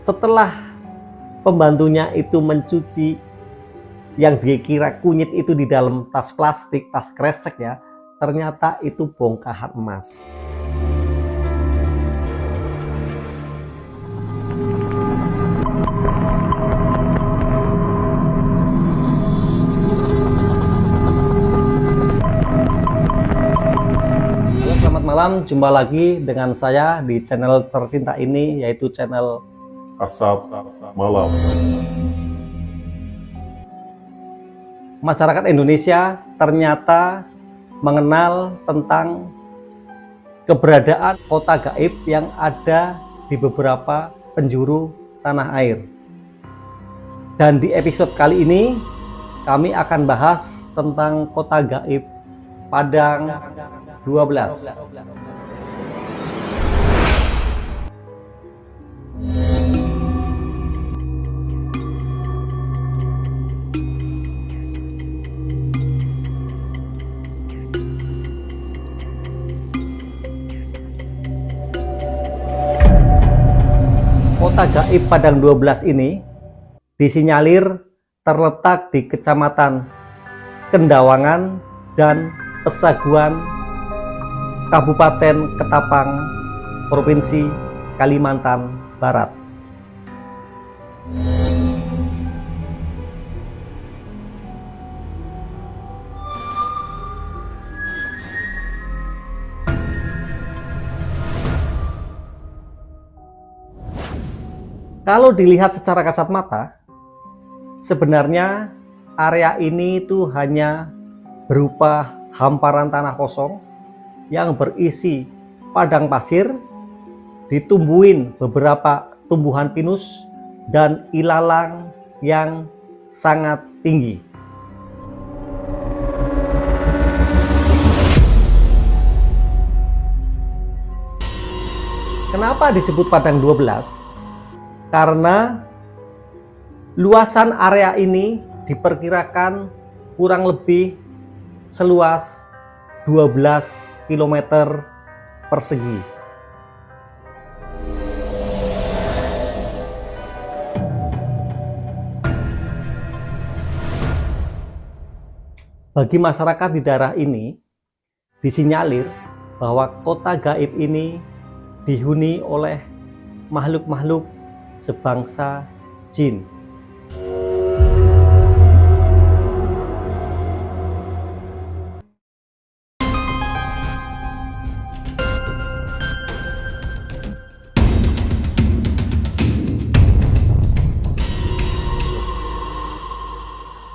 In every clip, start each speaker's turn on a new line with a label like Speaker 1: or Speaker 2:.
Speaker 1: Setelah pembantunya itu mencuci yang dia kira kunyit itu di dalam tas plastik, tas kresek ya, ternyata itu bongkahan emas. Halo, selamat malam, jumpa lagi dengan saya di channel tercinta ini, yaitu channel
Speaker 2: Asap Malam.
Speaker 1: Masyarakat Indonesia ternyata mengenal tentang keberadaan kota gaib yang ada di beberapa penjuru tanah air. Dan di episode kali ini kami akan bahas tentang kota gaib Padang 12. Kota gaib Padang 12 ini disinyalir terletak di Kecamatan Kendawangan dan Pesaguan, Kabupaten Ketapang, Provinsi Kalimantan Barat. Kalau dilihat secara kasat mata, sebenarnya area ini itu hanya berupa hamparan tanah kosong yang berisi padang pasir, ditumbuhin beberapa tumbuhan pinus dan ilalang yang sangat tinggi. Kenapa disebut Padang 12? Karena luasan area ini diperkirakan kurang lebih seluas 12 km persegi. Bagi masyarakat di daerah ini, disinyalir bahwa kota gaib ini dihuni oleh makhluk-makhluk sebangsa jin.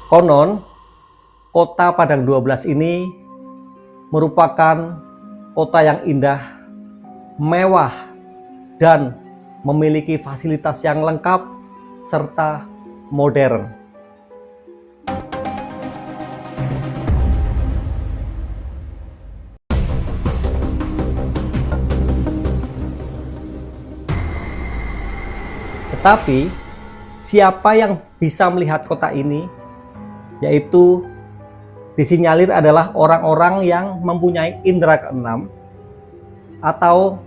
Speaker 1: Konon, kota Padang 12 ini merupakan kota yang indah, mewah, dan memiliki fasilitas yang lengkap serta modern. Tetapi, siapa yang bisa melihat kota ini? Yaitu disinyalir adalah orang-orang yang mempunyai indera keenam atau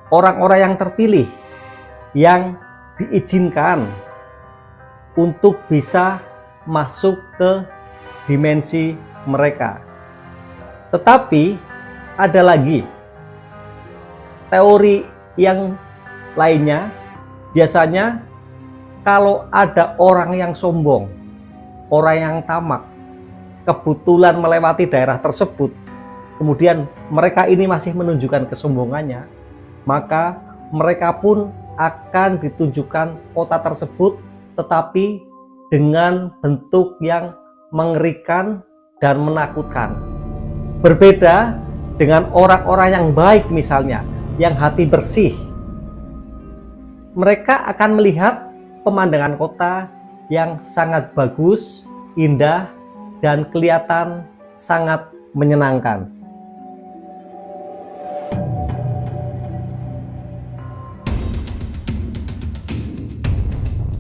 Speaker 1: orang-orang yang terpilih yang diizinkan untuk bisa masuk ke dimensi mereka. Tetapi ada lagi teori yang lainnya. Biasanya kalau ada orang yang sombong, orang yang tamak, kebetulan melewati daerah tersebut, kemudian mereka ini masih menunjukkan kesombongannya, maka mereka pun akan ditunjukkan kota tersebut, tetapi dengan bentuk yang mengerikan dan menakutkan. Berbeda dengan orang-orang yang baik misalnya, yang hati bersih. Mereka akan melihat pemandangan kota yang sangat bagus, indah, dan kelihatan sangat menyenangkan.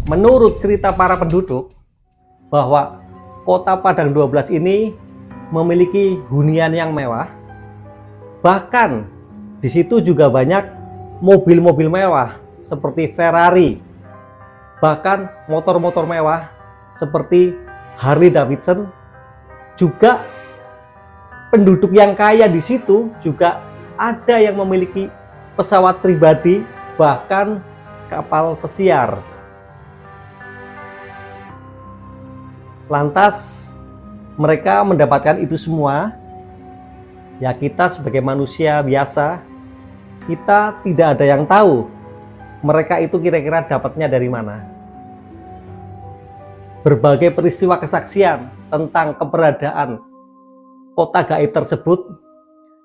Speaker 1: Menurut cerita para penduduk, bahwa kota Padang 12 ini memiliki hunian yang mewah. Bahkan di situ juga banyak mobil-mobil mewah seperti Ferrari, Bahkan motor-motor mewah seperti Harley Davidson. Juga penduduk yang kaya di situ juga ada yang memiliki pesawat pribadi, bahkan kapal pesiar. Lantas mereka mendapatkan itu semua. Ya, kita sebagai manusia biasa, kita tidak ada yang tahu mereka itu kira-kira dapatnya dari mana. Berbagai peristiwa kesaksian tentang keberadaan kota gaib tersebut,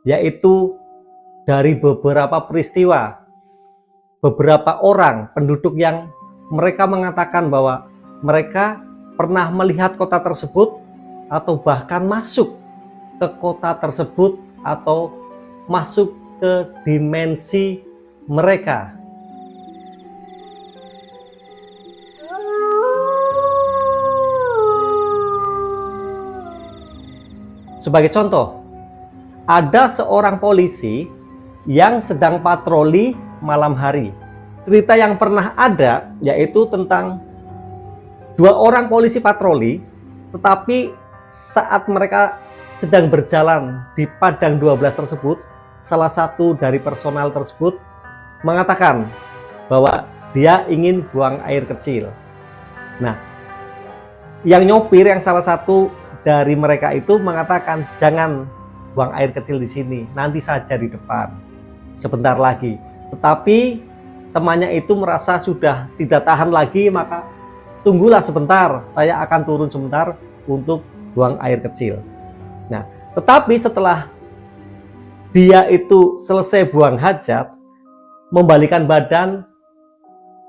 Speaker 1: yaitu dari beberapa peristiwa, beberapa orang penduduk yang mereka mengatakan bahwa mereka pernah melihat kota tersebut atau bahkan masuk ke kota tersebut atau masuk ke dimensi mereka. Sebagai contoh, ada seorang polisi yang sedang patroli malam hari. Cerita yang pernah ada yaitu tentang dua orang polisi patroli, tetapi saat mereka sedang berjalan di Padang 12 tersebut, salah satu dari personal tersebut mengatakan bahwa dia ingin buang air kecil. Nah, yang nyopir, yang salah satu dari mereka itu mengatakan, jangan buang air kecil di sini, nanti saja di depan, sebentar lagi. Tetapi temannya itu merasa sudah tidak tahan lagi, maka tunggulah sebentar, saya akan turun sebentar untuk buang air kecil. Nah, tetapi setelah dia itu selesai buang hajat, membalikan badan,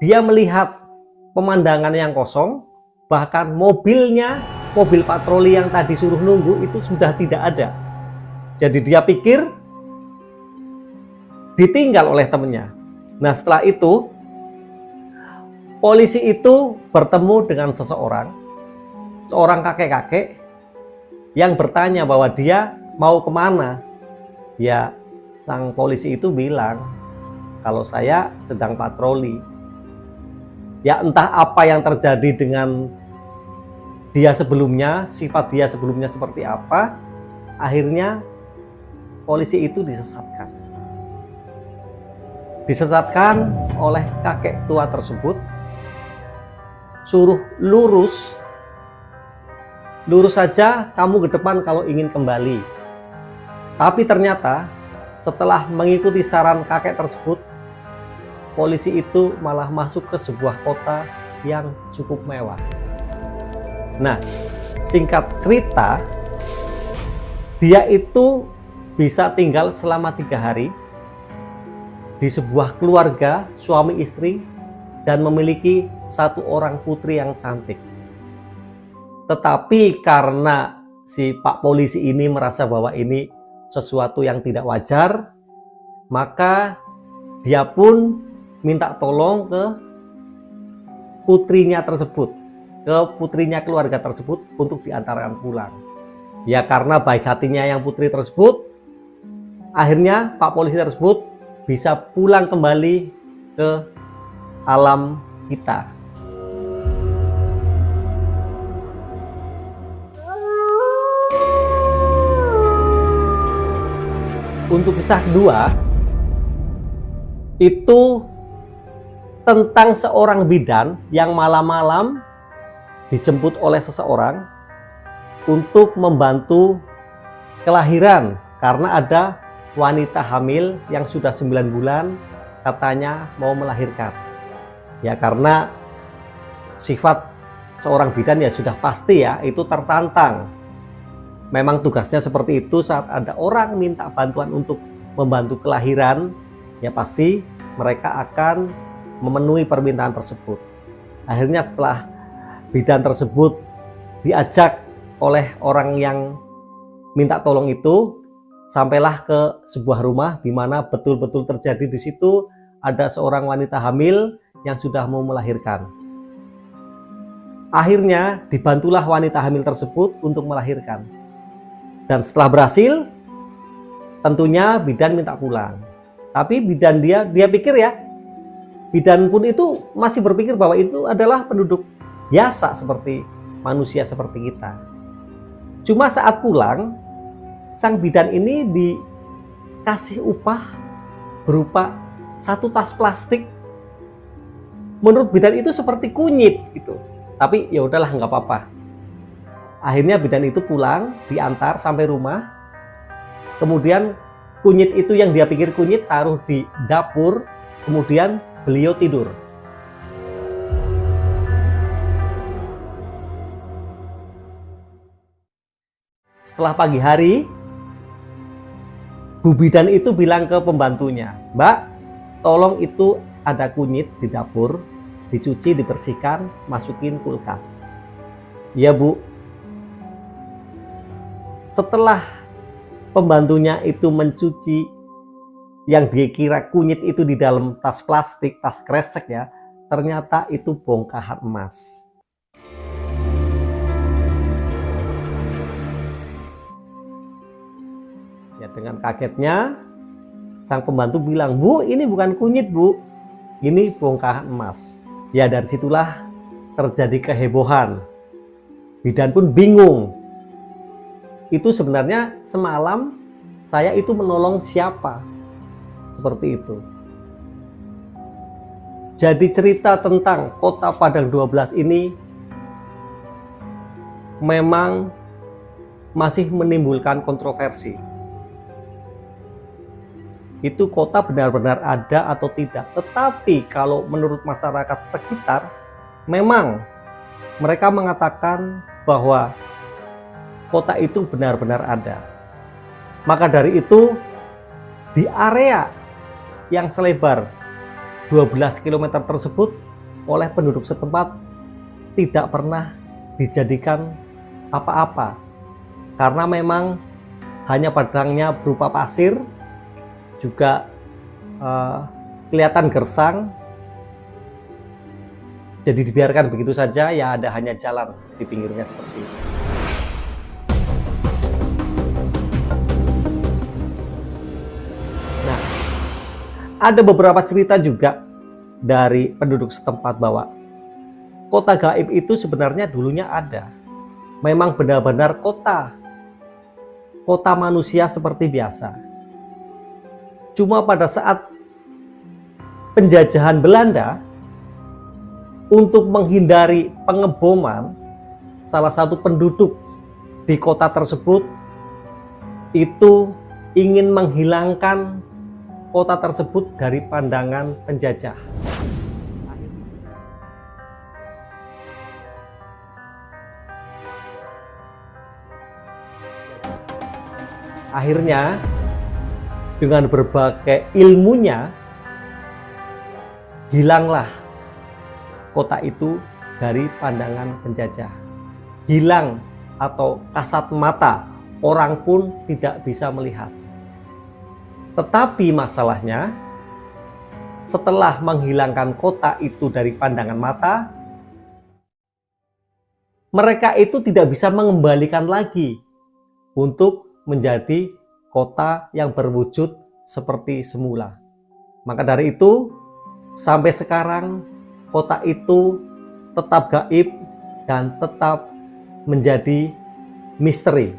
Speaker 1: dia melihat pemandangan yang kosong, bahkan mobilnya, mobil patroli yang tadi suruh nunggu itu sudah tidak ada. Jadi dia pikir ditinggal oleh temannya. Nah, setelah itu polisi itu bertemu dengan seorang kakek-kakek yang bertanya bahwa dia mau kemana. Ya, sang polisi itu bilang, kalau saya sedang patroli. Ya, entah apa yang terjadi dengan dia sebelumnya, sifat dia sebelumnya seperti apa, akhirnya polisi itu disesatkan. Disesatkan oleh kakek tua tersebut, suruh lurus saja kamu ke depan kalau ingin kembali. Tapi ternyata setelah mengikuti saran kakek tersebut, polisi itu malah masuk ke sebuah kota yang cukup mewah. Nah, singkat cerita, dia itu bisa tinggal selama 3 hari di sebuah keluarga suami istri dan memiliki 1 orang putri yang cantik. Tetapi karena si Pak Polisi ini merasa bahwa ini sesuatu yang tidak wajar, maka dia pun minta tolong ke putrinya tersebut, ke putrinya keluarga tersebut untuk diantarkan pulang. Ya, karena baik hatinya yang putri tersebut, akhirnya Pak Polisi tersebut bisa pulang kembali ke alam kita. Untuk kisah kedua, itu tentang seorang bidan yang malam-malam dijemput oleh seseorang untuk membantu kelahiran karena ada wanita hamil yang sudah 9 bulan katanya mau melahirkan. Ya, karena sifat seorang bidan ya sudah pasti ya, itu tertantang. Memang tugasnya seperti itu. Saat ada orang minta bantuan untuk membantu kelahiran, ya pasti mereka akan memenuhi permintaan tersebut. Akhirnya setelah bidan tersebut diajak oleh orang yang minta tolong itu, sampailah ke sebuah rumah di mana betul-betul terjadi di situ ada seorang wanita hamil yang sudah mau melahirkan. Akhirnya dibantulah wanita hamil tersebut untuk melahirkan. Dan setelah berhasil, tentunya bidan minta pulang. Tapi bidan dia pikir ya, Bidan pun itu masih berpikir bahwa itu adalah penduduk biasa seperti manusia seperti kita. Cuma saat pulang, sang bidan ini dikasih upah berupa satu tas plastik. Menurut bidan itu seperti kunyit gitu. Tapi ya udahlah, nggak apa-apa. Akhirnya bidan itu pulang, diantar sampai rumah. Kemudian kunyit itu yang dia pikir kunyit taruh di dapur. Kemudian beliau tidur. Setelah pagi hari, Bu bidan itu bilang ke pembantunya, "Mbak, tolong itu ada kunyit di dapur, dicuci, dibersihkan, masukin kulkas." "Ya, Bu." Setelah pembantunya itu mencuci yang dia kira kunyit itu di dalam tas plastik, tas kresek ya, ternyata itu bongkahan emas. Ya, dengan kagetnya sang pembantu bilang, "Bu, ini bukan kunyit, Bu. Ini bongkahan emas." Ya, dari situlah terjadi kehebohan. Bidan pun bingung. Itu sebenarnya semalam saya itu menolong siapa? Seperti itu. Jadi cerita tentang Kota Padang 12 ini memang masih menimbulkan kontroversi. Itu kota benar-benar ada atau tidak. Tetapi kalau menurut masyarakat sekitar, memang mereka mengatakan bahwa kota itu benar-benar ada. Maka dari itu, di area yang selebar 12 km tersebut oleh penduduk setempat tidak pernah dijadikan apa-apa. Karena memang hanya padangnya berupa pasir, juga kelihatan gersang, jadi dibiarkan begitu saja, ya ada hanya jalan di pinggirnya seperti itu. Nah, ada beberapa cerita juga dari penduduk setempat bahwa kota gaib itu sebenarnya dulunya ada. Memang benar-benar kota manusia seperti biasa. Cuma pada saat penjajahan Belanda, untuk menghindari pengeboman, salah satu penduduk di kota tersebut itu ingin menghilangkan kota tersebut dari pandangan penjajah. Akhirnya dengan berbagai ilmunya, hilanglah kota itu dari pandangan penjajah. Hilang atau kasat mata, orang pun tidak bisa melihat. Tetapi masalahnya, setelah menghilangkan kota itu dari pandangan mata, mereka itu tidak bisa mengembalikan lagi untuk menjadi kota yang berwujud seperti semula. Maka dari itu, sampai sekarang kota itu tetap gaib dan tetap menjadi misteri.